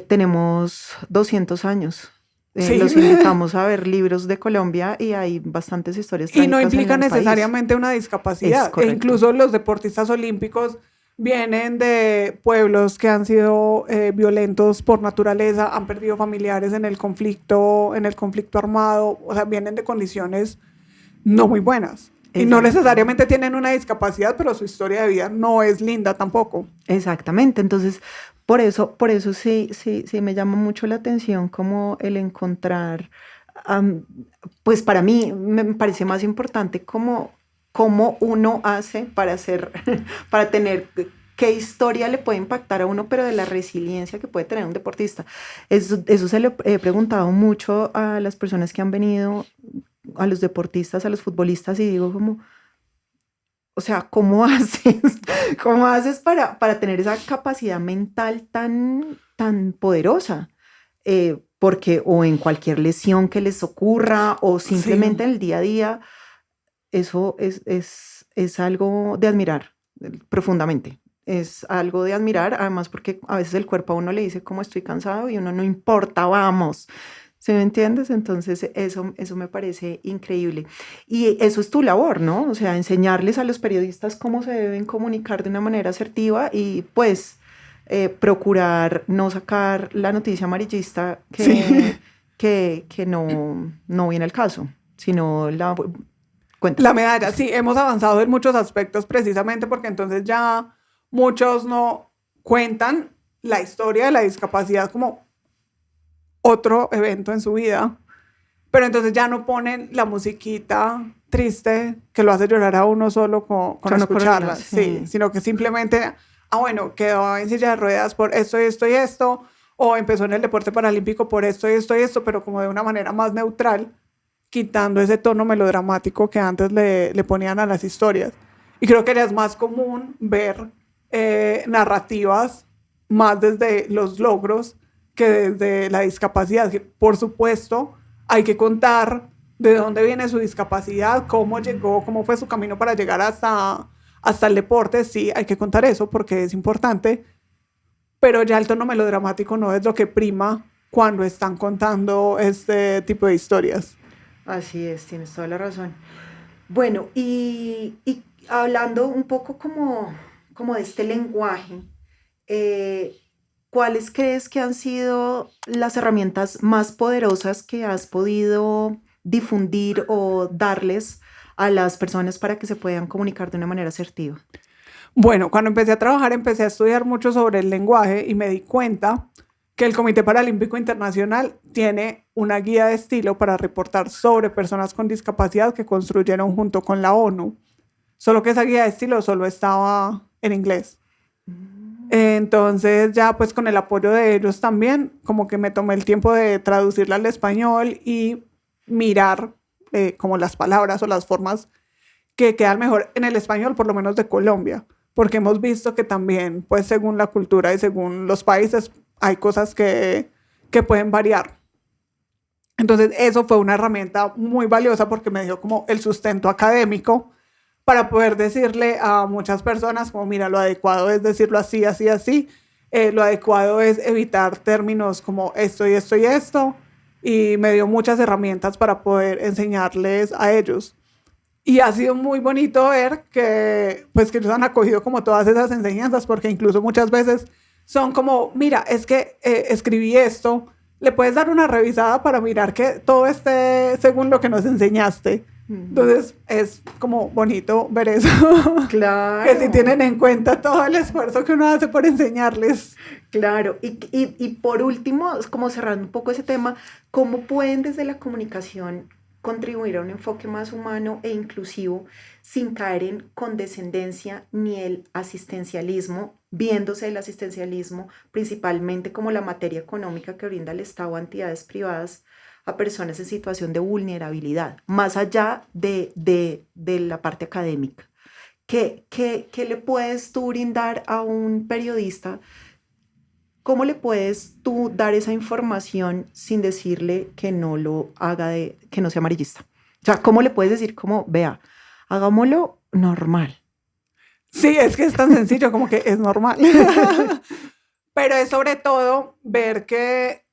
tenemos 200 años. Sí. Los invitamos a ver libros de Colombia y hay bastantes historias Y no trágicas en implica el país. necesariamente una Es discapacidad. E correcto. incluso los deportistas olímpicos vienen de pueblos que han sido violentos por naturaleza, han perdido familiares en el conflicto armado, o sea, vienen de condiciones no muy buenas. Y no Exacto. necesariamente tienen una discapacidad, pero su historia de vida no es linda tampoco. Exactamente. Entonces, por eso sí, sí, sí me llama mucho la atención como el encontrar, am, pues para mí me parece más importante como cómo uno hace para hacer, para tener qué historia le puede impactar a uno, pero de la resiliencia que puede tener un deportista. Eso se lo he preguntado mucho a las personas que han venido, a los deportistas, a los futbolistas, y digo como, o sea, ¿cómo haces? ¿Cómo haces para tener esa capacidad mental tan poderosa? Porque o en cualquier lesión que les ocurra o simplemente en el día a día, eso es algo de admirar profundamente. Es algo de admirar, además porque a veces el cuerpo a uno le dice como estoy cansado y uno no importa, vamos. ¿Sí me entiendes? Entonces eso me parece increíble. Y eso es tu labor, ¿no? O sea, enseñarles a los periodistas cómo se deben comunicar de una manera asertiva y pues procurar no sacar la noticia amarillista Sí. que no viene al caso, sino la... Cuenta. La medalla, sí, hemos avanzado en muchos aspectos precisamente porque entonces ya muchos no cuentan la historia de la discapacidad como otro evento en su vida, pero entonces ya no ponen la musiquita triste que lo hace llorar a uno solo con escucharla, sí, sino que simplemente, bueno, quedó en silla de ruedas por esto y esto y esto, o empezó en el deporte paralímpico por esto y esto y esto, pero como de una manera más neutral, quitando ese tono melodramático que antes le ponían a las historias. Y creo que ya es más común ver narrativas más desde los logros que desde la discapacidad. Que por supuesto, hay que contar de dónde viene su discapacidad, cómo llegó, cómo fue su camino para llegar hasta el deporte. Sí, hay que contar eso porque es importante, pero ya el tono melodramático no es lo que prima cuando están contando este tipo de historias. Así es, tienes toda la razón. Bueno, y hablando un poco como de este lenguaje, eh, ¿cuáles crees que han sido las herramientas más poderosas que has podido difundir o darles a las personas para que se puedan comunicar de una manera asertiva? Bueno, cuando empecé a trabajar, empecé a estudiar mucho sobre el lenguaje y me di cuenta que el Comité Paralímpico Internacional tiene una guía de estilo para reportar sobre personas con discapacidad que construyeron junto con la ONU. Solo que esa guía de estilo solo estaba en inglés. Entonces ya pues con el apoyo de ellos también, como que me tomé el tiempo de traducirla al español y mirar como las palabras o las formas que quedan mejor en el español, por lo menos de Colombia, porque hemos visto que también, pues según la cultura y según los países, hay cosas que pueden variar. Entonces eso fue una herramienta muy valiosa porque me dio como el sustento académico para poder decirle a muchas personas como, mira, lo adecuado es decirlo así, así, así. Lo adecuado es evitar términos como esto y esto y esto. Y me dio muchas herramientas para poder enseñarles a ellos. Y ha sido muy bonito ver que, pues, que ellos han acogido como todas esas enseñanzas, porque incluso muchas veces son como, mira, es que escribí esto, le puedes dar una revisada para mirar que todo esté según lo que nos enseñaste. Entonces es como bonito ver eso, que si Claro, tienen en cuenta todo el esfuerzo que uno hace por enseñarles. claro. Y por último, como cerrando un poco ese tema, ¿cómo pueden desde la comunicación contribuir a un enfoque más humano e inclusivo sin caer en condescendencia ni el asistencialismo, viéndose el asistencialismo principalmente como la materia económica que brinda el Estado a entidades privadas a personas en situación de vulnerabilidad, más allá de la parte académica? ¿Qué le puedes tú brindar a un periodista? ¿Cómo le puedes tú dar esa información sin decirle que no lo haga que no sea amarillista? O sea, ¿cómo le puedes decir como, vea, hagámoslo normal? Sí, es que es tan sencillo como que es normal. Pero es sobre todo ver que,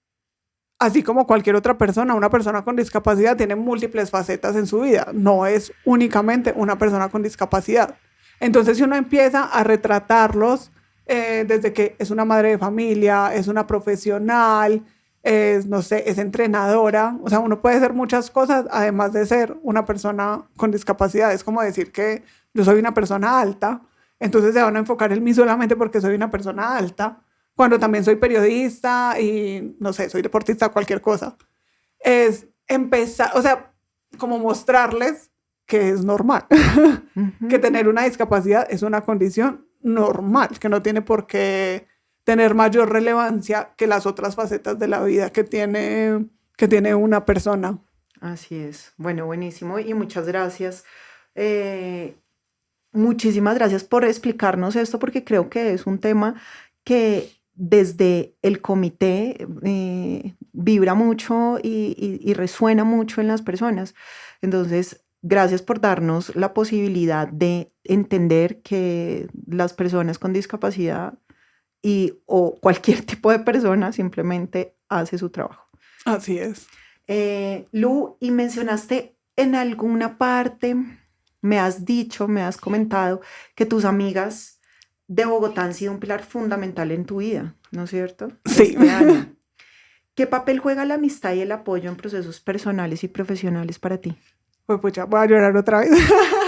así como cualquier otra persona, una persona con discapacidad tiene múltiples facetas en su vida. No es únicamente una persona con discapacidad. Entonces, si uno empieza a retratarlos desde que es una madre de familia, es una profesional, es, no sé, es entrenadora, o sea, uno puede hacer muchas cosas además de ser una persona con discapacidad. Es como decir que yo soy una persona alta, entonces se van a enfocar en mí solamente porque soy una persona alta, cuando también soy periodista y, no sé, soy deportista, cualquier cosa. Es empezar, o sea, como mostrarles que es normal, que Ujú. tener una discapacidad es una condición normal, que no tiene por qué tener mayor relevancia que las otras facetas de la vida que tiene una persona. Así es. Bueno, buenísimo y muchas gracias. Eh, Muchísimas gracias por explicarnos esto porque creo que es un tema que desde el comité vibra mucho y resuena mucho en las personas. Entonces, gracias por darnos la posibilidad de entender que las personas con discapacidad o cualquier tipo de persona simplemente hace su trabajo. Así es. Lu, y mencionaste en alguna parte, me has dicho, me has comentado que tus amigas de Bogotá han sido un pilar fundamental en tu vida, ¿no es cierto? Sí. Este año. ¿Qué papel juega la amistad y el apoyo en procesos personales y profesionales para ti? Pues pucha, voy a llorar otra vez.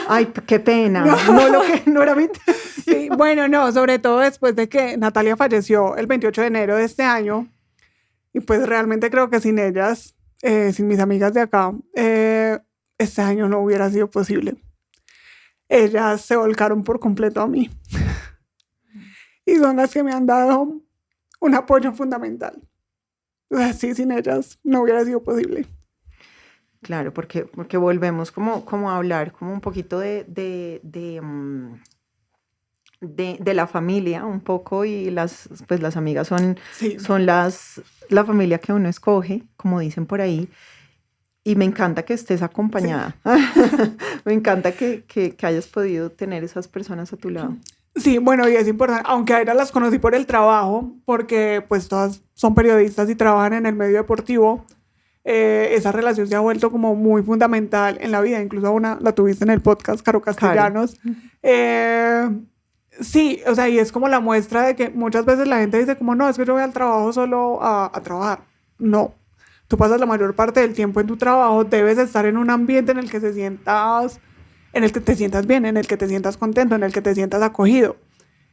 Ay, qué No. pena, no lo que no era mi intención. Sí, bueno, no, sobre todo después de que Natalia falleció el 28 de enero de este año, y pues realmente creo que sin ellas, sin mis amigas de acá, este año no hubiera sido posible. Ellas se volcaron por completo a mí y son las que me han dado un apoyo fundamental. O sea, sí, sin ellas no hubiera sido posible. Claro, porque volvemos como a hablar como un poquito de la familia un poco y pues las amigas Sí, son la familia que uno escoge, como dicen por ahí, y me encanta que estés sí. acompañada. Me encanta que hayas podido tener esas personas a tu lado. Sí, bueno, y es importante, aunque a ellas las conocí por el trabajo, porque pues todas son periodistas y trabajan en el medio deportivo, esa relación se ha vuelto como muy fundamental en la vida, incluso una la tuviste en el podcast, Caro Caro. Castellanos. Eh, sí, o sea, y es como la muestra de que muchas veces la gente dice como, no, es que yo voy al trabajo solo a trabajar. No, tú pasas la mayor parte del tiempo en tu trabajo, debes estar en un ambiente en el que en el que te sientas bien, en el que te sientas contento, en el que te sientas acogido.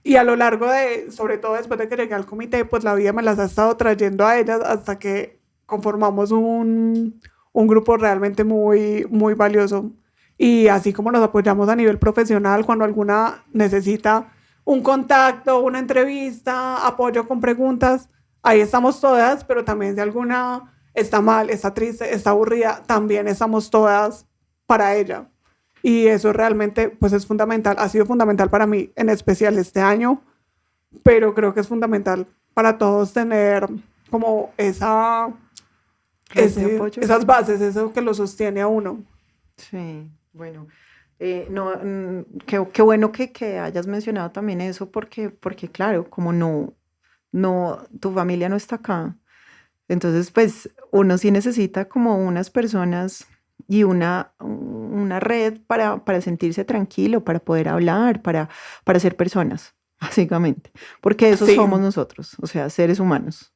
Y a lo largo de, sobre todo después de que llegué al comité, pues la vida me las ha estado trayendo a ellas hasta que conformamos un grupo realmente muy, muy valioso. Y así como nos apoyamos a nivel profesional, cuando alguna necesita un contacto, una entrevista, apoyo con preguntas, ahí estamos todas, pero también si alguna está mal, está triste, está aburrida, también estamos todas para ella. Y eso realmente pues es fundamental, ha sido fundamental para mí, en especial este año, pero creo que es fundamental para todos tener como Red de apoyo. esas bases, eso que lo sostiene a uno. Sí, bueno. No, qué bueno que hayas mencionado también eso, porque claro, como tu familia no está acá. Entonces, pues uno sí necesita como unas personas y una red para sentirse tranquilo, para poder hablar, para ser personas, básicamente. Porque eso Sí, somos nosotros, o sea, seres humanos,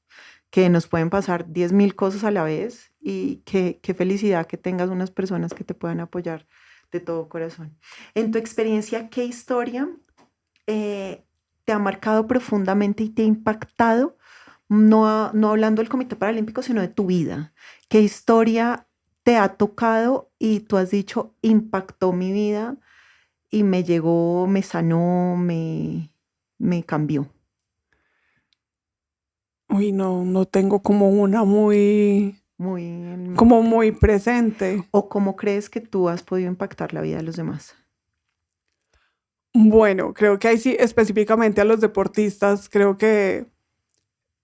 que nos pueden pasar 10.000 cosas a la vez y qué felicidad que tengas unas personas que te puedan apoyar de todo corazón. En tu experiencia, ¿qué historia te ha marcado profundamente y te ha impactado? No hablando del Comité Paralímpico, sino de tu vida. ¿Qué historia te ha tocado y tú has dicho, impactó mi vida y me llegó, me sanó, me cambió? uy, no, no tengo como una muy, Muy, como muy presente. ¿o cómo crees que tú has podido impactar la vida de los demás? Bueno, creo que ahí sí, específicamente a los deportistas, creo que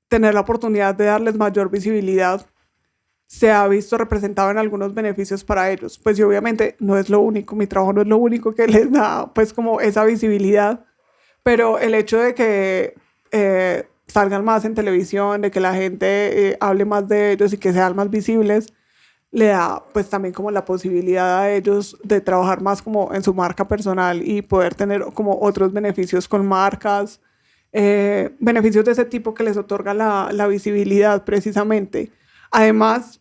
tener la oportunidad de darles mayor visibilidad se ha visto representado en algunos beneficios para ellos. Pues y obviamente no es lo único, mi trabajo no es lo único que les da pues como esa visibilidad, pero el hecho de que salgan más en televisión, de que la gente hable más de ellos y que sean más visibles, le da pues también como la posibilidad a ellos de trabajar más como en su marca personal y poder tener como otros beneficios con marcas, beneficios de ese tipo que les otorga la visibilidad precisamente. Además,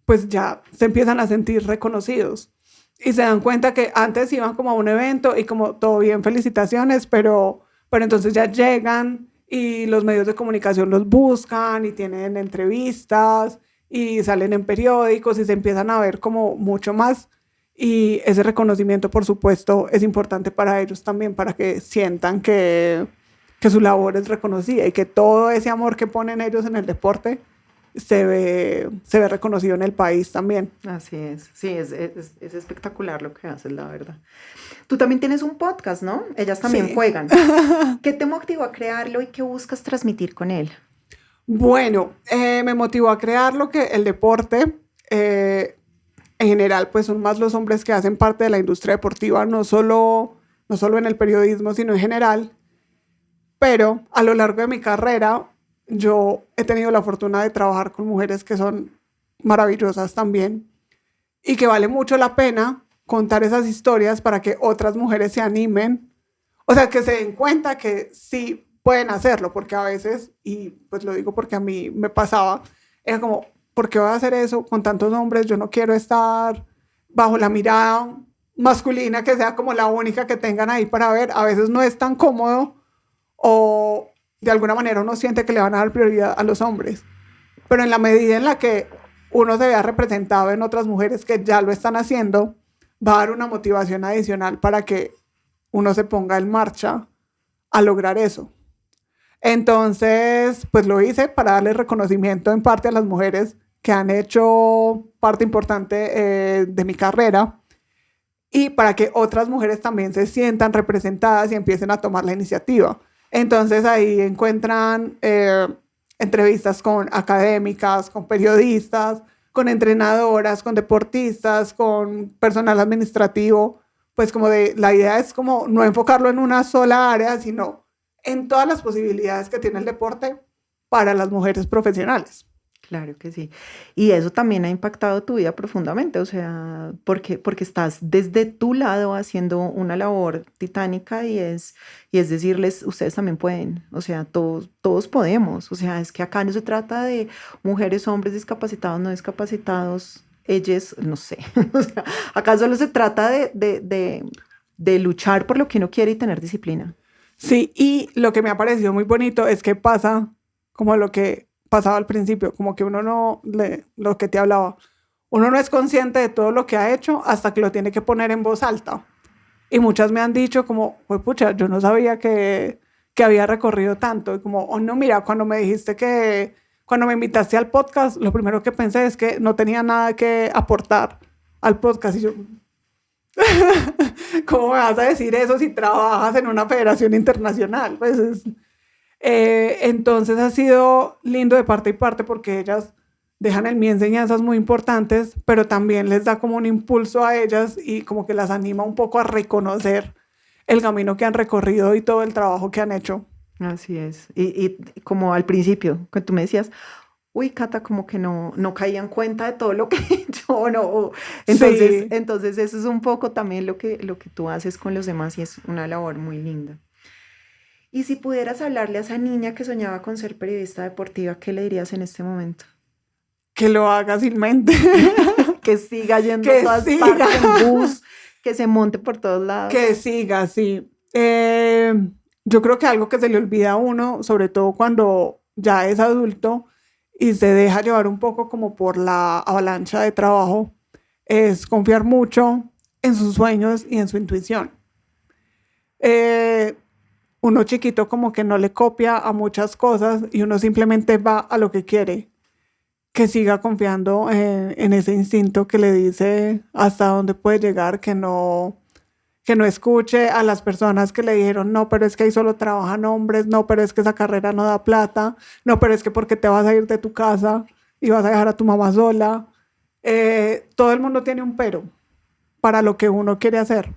pues ya se empiezan a sentir reconocidos y se dan cuenta que antes iban como a un evento y como todo bien, felicitaciones, pero entonces ya llegan y los medios de comunicación los buscan y tienen entrevistas y salen en periódicos y se empiezan a ver como mucho más. Y ese reconocimiento, por supuesto, es importante para ellos también, para que sientan que su labor es reconocida y que todo ese amor que ponen ellos en el deporte se ve reconocido en el país también. Así es, sí, es espectacular lo que haces, la verdad. Tú también tienes un podcast, ¿no? Ellas también Sí. juegan. ¿Qué te motivó a crearlo y qué buscas transmitir con él? Bueno, me motivó a crear lo que el deporte, en general, pues son más los hombres que hacen parte de la industria deportiva, no solo en el periodismo, sino en general. Pero a lo largo de mi carrera, yo he tenido la fortuna de trabajar con mujeres que son maravillosas también y que vale mucho la pena contar esas historias para que otras mujeres se animen, o sea, que se den cuenta que sí pueden hacerlo, porque a veces, y pues lo digo porque a mí me pasaba, era como, ¿por qué voy a hacer eso con tantos hombres? Yo no quiero estar bajo la mirada masculina, que sea como la única que tengan ahí para ver. A veces no es tan cómodo o de alguna manera uno siente que le van a dar prioridad a los hombres. Pero en la medida en la que uno se vea representado en otras mujeres que ya lo están haciendo, va a dar una motivación adicional para que uno se ponga en marcha a lograr eso. Entonces, pues lo hice para darle reconocimiento en parte a las mujeres que han hecho parte importante de mi carrera y para que otras mujeres también se sientan representadas y empiecen a tomar la iniciativa. Entonces ahí encuentran entrevistas con académicas, con periodistas, con entrenadoras, con deportistas, con personal administrativo, pues como de, la idea es como no enfocarlo en una sola área, sino en todas las posibilidades que tiene el deporte para las mujeres profesionales. Claro que sí. Y eso también ha impactado tu vida profundamente, o sea, porque estás desde tu lado haciendo una labor titánica y es decirles, ustedes también pueden, o sea, todos podemos, o sea, es que acá no se trata de mujeres, hombres, discapacitados, no discapacitados, ellos, no sé, o sea, acá solo se trata de luchar por lo que uno quiere y tener disciplina. Sí, y lo que me ha parecido muy bonito es que pasa como lo que pasaba al principio, como que uno no, lo que te hablaba, uno no es consciente de todo lo que ha hecho hasta que lo tiene que poner en voz alta. Y muchas me han dicho como, pues pucha, yo no sabía que había recorrido tanto. Y como, oh no, mira, cuando me dijiste cuando me invitaste al podcast, lo primero que pensé es que no tenía nada que aportar al podcast. Y yo, ¿cómo me vas a decir eso si trabajas en una federación internacional? Pues entonces ha sido lindo de parte y parte porque ellas dejan en mí enseñanzas muy importantes, pero también les da como un impulso a ellas y como que las anima un poco a reconocer el camino que han recorrido y todo el trabajo que han hecho. Así es. Y como al principio, que tú me decías, uy, Cata, como que no caía en cuenta de todo lo que he hecho, no. Sí. Entonces eso es un poco también lo que tú haces con los demás y es una labor muy linda. Y si pudieras hablarle a esa niña que soñaba con ser periodista deportiva, ¿qué le dirías en este momento? Que lo haga sin mente. Que siga yendo Que a todas siga. partes en bus, que se monte por todos lados. Que siga, sí. Yo creo que algo que se le olvida a uno, sobre todo cuando ya es adulto y se deja llevar un poco como por la avalancha de trabajo, es confiar mucho en sus sueños y en su intuición. Uno chiquito como que no le copia a muchas cosas y uno simplemente va a lo que quiere. Que siga confiando en ese instinto que le dice hasta dónde puede llegar, que no escuche a las personas que le dijeron, no, pero es que ahí solo trabajan hombres, no, pero es que esa carrera no da plata, no, pero es que porque te vas a ir de tu casa y vas a dejar a tu mamá sola. Todo el mundo tiene un pero para lo que uno quiere hacer.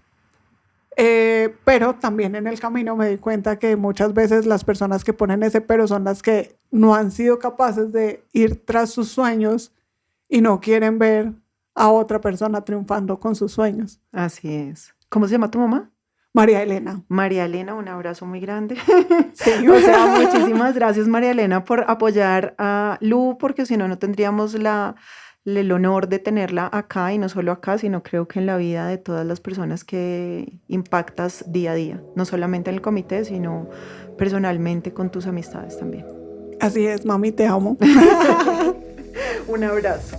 Pero también en el camino me di cuenta que muchas veces las personas que ponen ese pero son las que no han sido capaces de ir tras sus sueños y no quieren ver a otra persona triunfando con sus sueños. Así es. ¿Cómo se llama tu mamá? María Elena. María Elena, un abrazo muy grande. Sí. O sea, muchísimas gracias, María Elena, por apoyar a Lu, porque si no, no tendríamos el honor de tenerla acá, y no solo acá, sino creo que en la vida de todas las personas que impactas día a día, no solamente en el comité, sino personalmente con tus amistades también. Así es, mami, te amo. Un abrazo.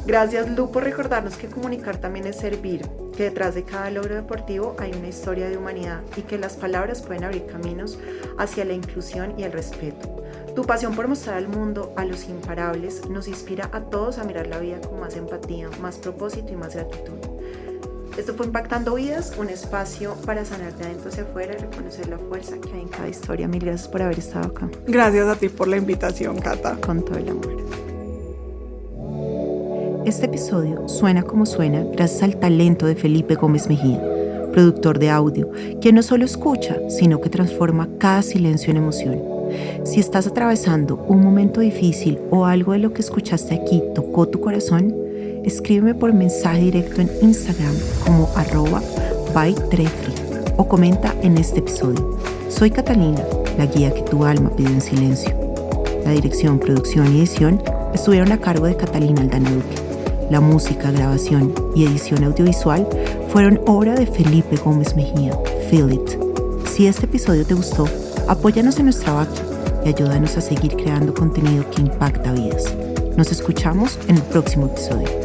Gracias, Lu, por recordarnos que comunicar también es servir, que detrás de cada logro deportivo hay una historia de humanidad y que las palabras pueden abrir caminos hacia la inclusión y el respeto. Tu pasión por mostrar al mundo a los imparables nos inspira a todos a mirar la vida con más empatía, más propósito y más gratitud. Esto fue Impactando Vidas, un espacio para sanar de adentro hacia afuera y reconocer la fuerza que hay en cada historia. Mil gracias por haber estado acá. Gracias a ti por la invitación, Cata. Con todo el amor. Este episodio suena como suena gracias al talento de Felipe Gómez Mejía, productor de audio, quien no solo escucha, sino que transforma cada silencio en emoción. Si estás atravesando un momento difícil o algo de lo que escuchaste aquí tocó tu corazón, escríbeme por mensaje directo en Instagram como @bytrefri o comenta en este episodio. Soy Catalina, la guía que tu alma pide en silencio. La dirección, producción y edición estuvieron a cargo de Catalina Aldana Duque. La música, grabación y edición audiovisual fueron obra de Felipe Gómez Mejía. Feel it. Si este episodio te gustó, apóyanos en nuestra vaca y ayúdanos a seguir creando contenido que impacta vidas. Nos escuchamos en el próximo episodio.